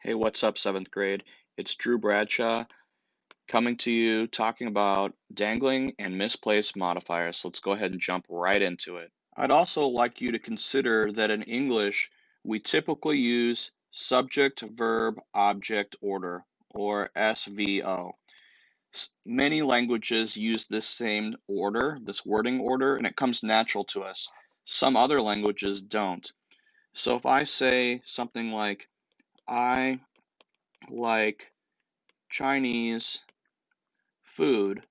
Hey, what's up, seventh grade? It's Drew Bradshaw coming to you talking about dangling and misplaced modifiers. Let's go ahead and jump right into it. I'd also like you to consider that in English, we typically use subject, verb, object order, or S.V.O. Many languages use this same order, this wording order, and it comes natural to us. Some other languages don't. So if I say something like, I like Chinese food,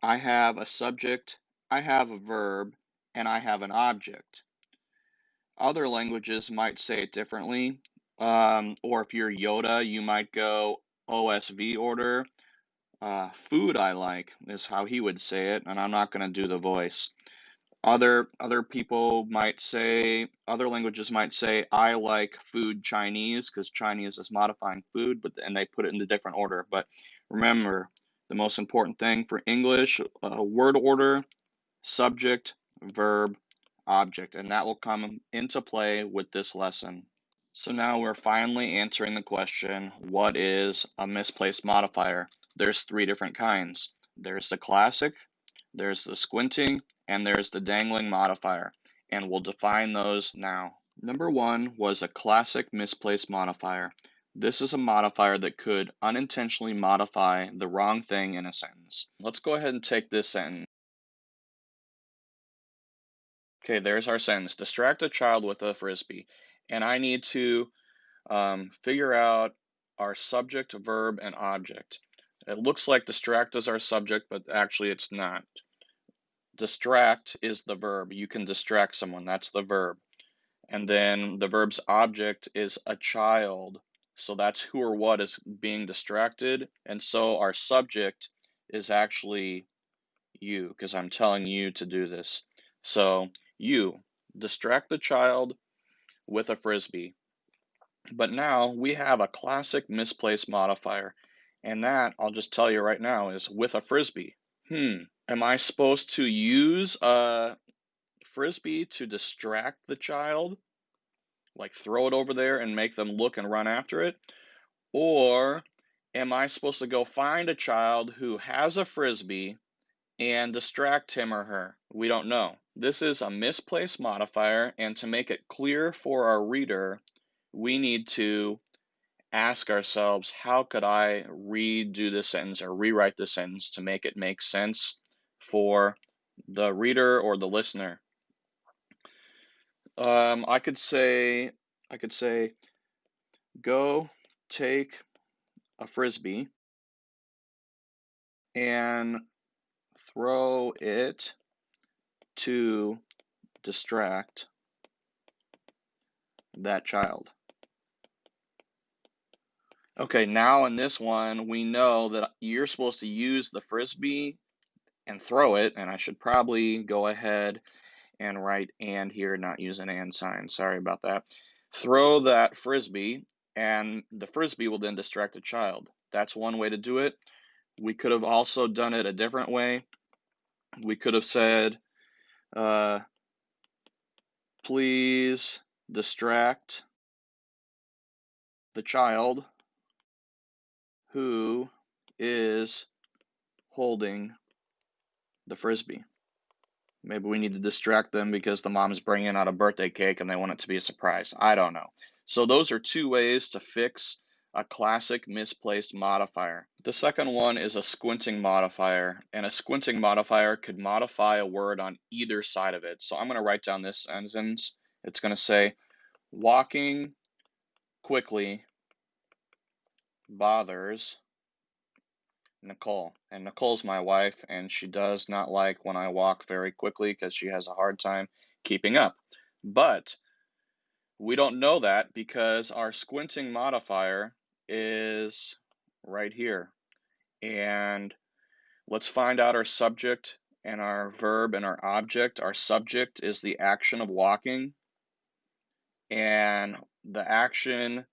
I have a subject, I have a verb, and I have an object. Other languages might say it differently, or if you're Yoda, you might go OSV order. Food I like is how he would say it, and I'm not going to do the voice. Other people might say, other languages might say, I like food Chinese, because Chinese is modifying food, and they put it in the different order. But remember, the most important thing for English, word order, subject, verb, object, and that will come into play with this lesson. So now we're finally answering the question, what is a misplaced modifier? There's three different kinds. There's the classic, there's the squinting, and there's the dangling modifier, and we'll define those now. Number one was a classic misplaced modifier. This is a modifier that could unintentionally modify the wrong thing in a sentence. Let's go ahead and take this sentence. Okay, there's our sentence. Distract a child with a frisbee. And I need to figure out our subject, verb, and object. It looks like distract is our subject, but actually it's not. Distract is the verb. You can distract someone. That's the verb. And then the verb's object is a child. So that's who or what is being distracted. And so our subject is actually you, because I'm telling you to do this. So you distract the child with a frisbee. But now we have a classic misplaced modifier. And that, I'll just tell you right now, is with a frisbee. Am I supposed to use a frisbee to distract the child? Like throw it over there and make them look and run after it? Or am I supposed to go find a child who has a frisbee and distract him or her? We don't know. This is a misplaced modifier, and to make it clear for our reader, we need to ask ourselves, how could I redo this sentence or rewrite this sentence to make it make sense for the reader or the listener? I could say, go take a frisbee and throw it to distract that child. Okay, now in this one, we know that you're supposed to use the frisbee and throw it, and I should probably go ahead and write and here, not use an and sign. Sorry about that. Throw that frisbee, and the frisbee will then distract the child. That's one way to do it. We could have also done it a different way. We could have said, please distract the child who is holding the frisbee. Maybe we need to distract them because the mom's bringing out a birthday cake and they want it to be a surprise. I don't know. So those are two ways to fix a classic misplaced modifier. The second one is a squinting modifier, and a squinting modifier could modify a word on either side of it. So I'm going to write down this sentence. It's going to say, walking quickly bothers Nicole. And Nicole's my wife, and she does not like when I walk very quickly because she has a hard time keeping up. But we don't know that because our squinting modifier is right here. And let's find out our subject and our verb and our object. Our subject is the action of walking, and the action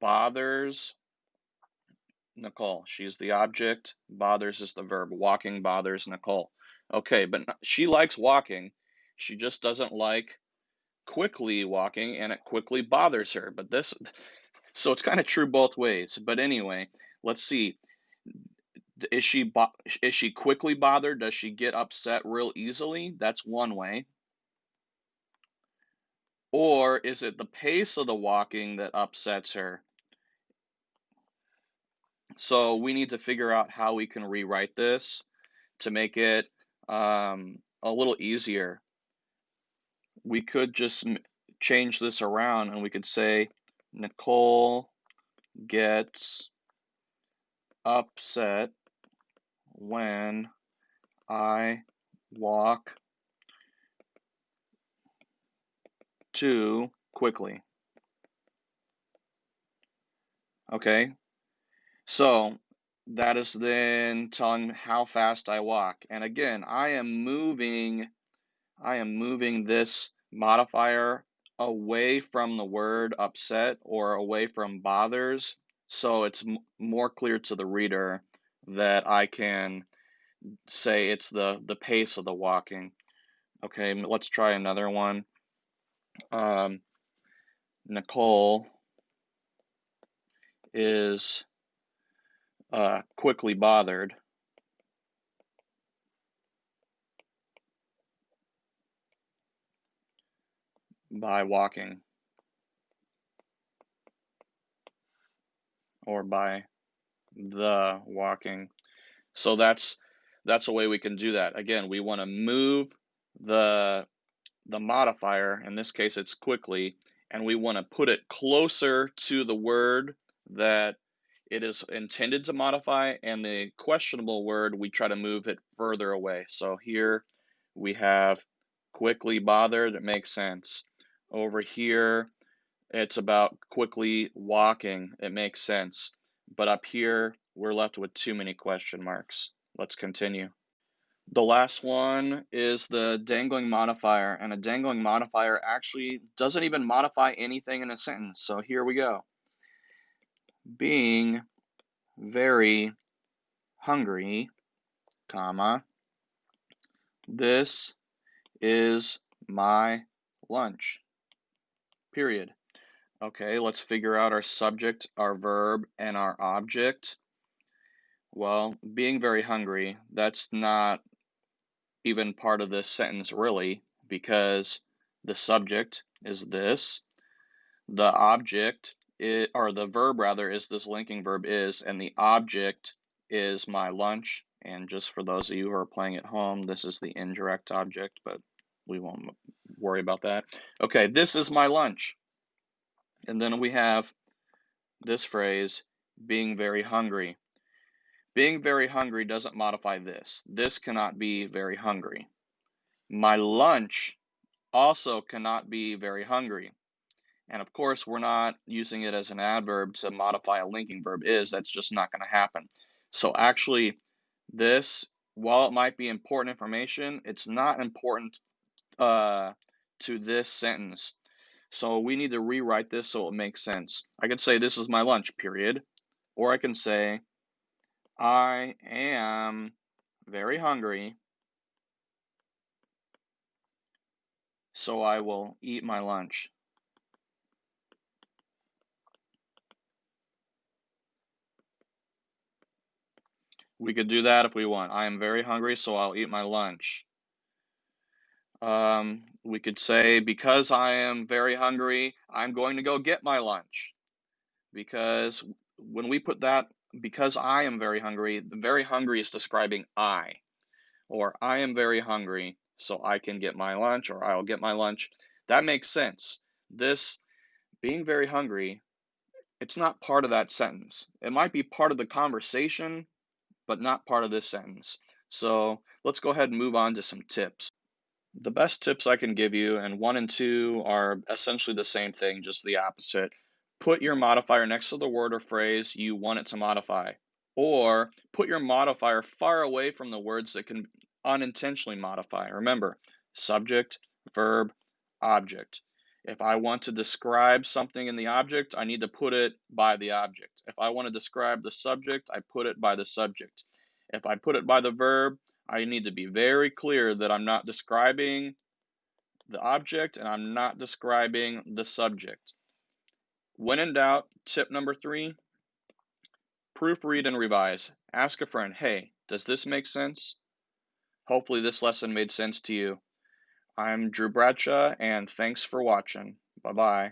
bothers Nicole. She's the object, bothers is the verb. Walking bothers Nicole. Okay, but she likes walking. She just doesn't like quickly walking, and it quickly bothers her. But So it's kind of true both ways. But anyway, let's see. Is she quickly bothered? Does she get upset real easily? That's one way. Or is it the pace of the walking that upsets her? So we need to figure out how we can rewrite this to make it a little easier. We could just change this around and we could say Nicole gets upset when I walk too quickly. Okay, so that is then telling how fast I walk. And again, I am moving this modifier away from the word upset or away from bothers, so it's more clear to the reader that I can say it's the pace of the walking. Okay, let's try another one. Nicole is quickly bothered by walking or by the walking. So that's a way we can do that. Again, we want to move the modifier, in this case it's quickly, and we want to put it closer to the word that it is intended to modify, and the questionable word we try to move it further away. So here we have quickly bothered, it makes sense. Over here it's about quickly walking, it makes sense. But up here we're left with too many question marks. Let's continue. The last one is the dangling modifier, and a dangling modifier actually doesn't even modify anything in a sentence. So here we go. Being very hungry, comma, this is my lunch, period. Okay, let's figure out our subject, our verb, and our object. Well, being very hungry, that's not even part of this sentence really, because the subject is this, the object or the verb rather is this linking verb is, and the object is my lunch. And just for those of you who are playing at home, this is the indirect object, but we won't worry about that. Okay, this is my lunch. And then we have this phrase, being very hungry. Being very hungry doesn't modify this. This cannot be very hungry. My lunch also cannot be very hungry. And of course, we're not using it as an adverb to modify a linking verb is. That's just not going to happen. So actually, this, while it might be important information, it's not important to this sentence. So we need to rewrite this so it makes sense. I could say this is my lunch, period. Or I can say, I am very hungry, so I will eat my lunch. We could do that if we want. I am very hungry, so I'll eat my lunch. We could say, because I am very hungry, I'm going to go get my lunch. Because when we put that, because I am very hungry, the very hungry is describing I. Or I am very hungry, so I can get my lunch, or I'll get my lunch. That makes sense. This being very hungry, it's not part of that sentence. It might be part of the conversation, but not part of this sentence. So let's go ahead and move on to some tips. The best tips I can give you, and 1 and 2 are essentially the same thing, just the opposite. Put your modifier next to the word or phrase you want it to modify, or put your modifier far away from the words that can unintentionally modify. Remember, subject, verb, object. If I want to describe something in the object, I need to put it by the object. If I want to describe the subject, I put it by the subject. If I put it by the verb, I need to be very clear that I'm not describing the object and I'm not describing the subject. When in doubt, tip number 3, proofread and revise. Ask a friend, hey, does this make sense? Hopefully this lesson made sense to you. I'm Drew Bradshaw, and thanks for watching. Bye-bye.